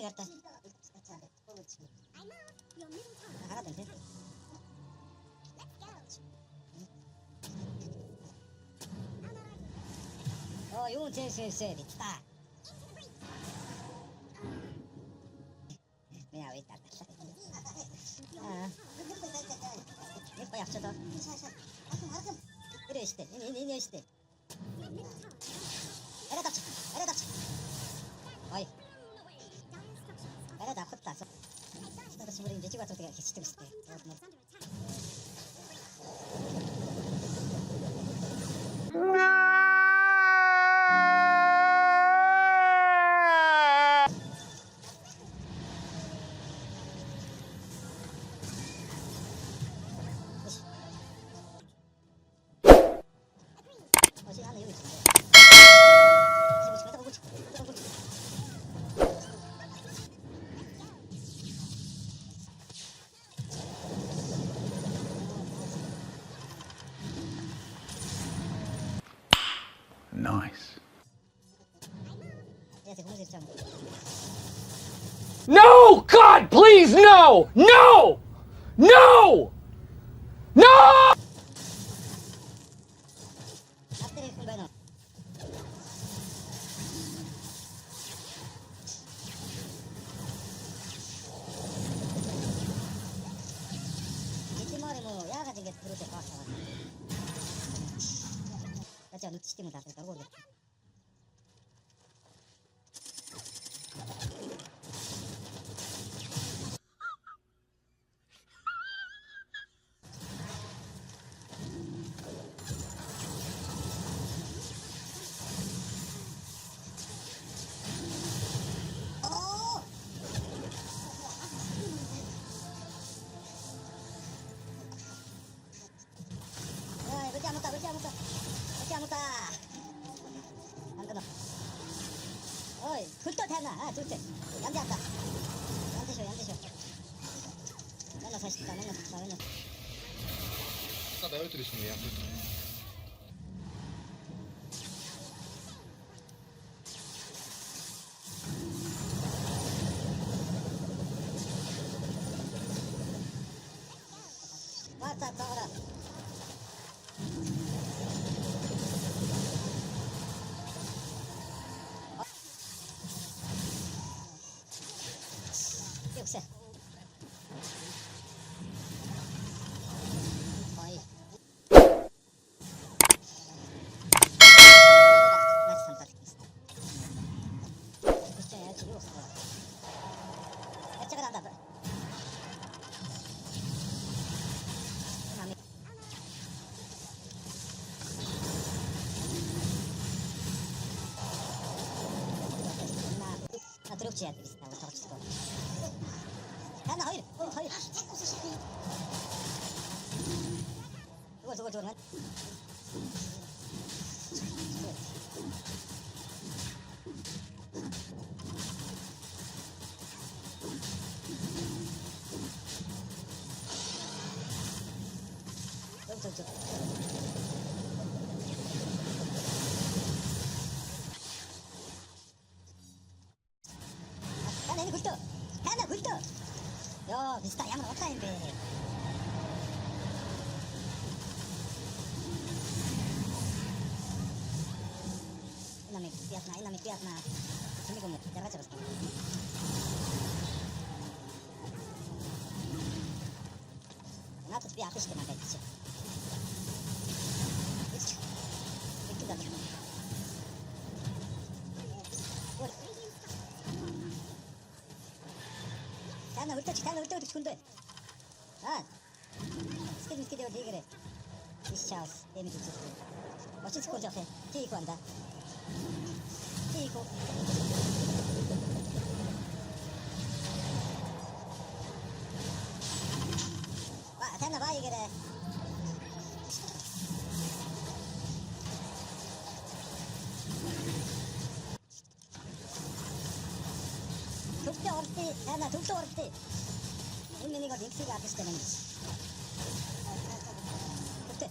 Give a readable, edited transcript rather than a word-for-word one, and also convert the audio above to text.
Ini karta. Harap nanti. Oh, yung se bitta. Mira, wait, 이거 약초다. 이래 시대. 이래 시대. 에라 닥쳐. 어이. 에라 다 컸다.私も이제 찍어 또 되게 시대 시대. Nice. No! God, please, no! No! No! No! 자, 놓치지 못하게 떨고 오겠다. 어이, 굴도 되나? 아, 둘째. 양재한다. 양재쇼. 맨날 사시다, 맨날. Cada outro instrumento. 왔다, 떠라. 역시. 거의. Drugcie ja jest na to. Hanna, hoj. Zobacz. 하나 굴떠. 야, 비슷하 양은 없다 인데. 이놈이 삐었나. 재미가 뭐 내가 잡았어. 나도 삐 앞에 시대만 가있지. 이렇게 하나 훑어치 군대. 아, 스케줄 되어 되게 이샤우스 데미지 주. 멋진 스코어 앞에 티이고 한다. 티이고. 와, 됐나 봐 이게래. 독도 어렵지. 인민이가 믹스가 아프시 때문에. 그때.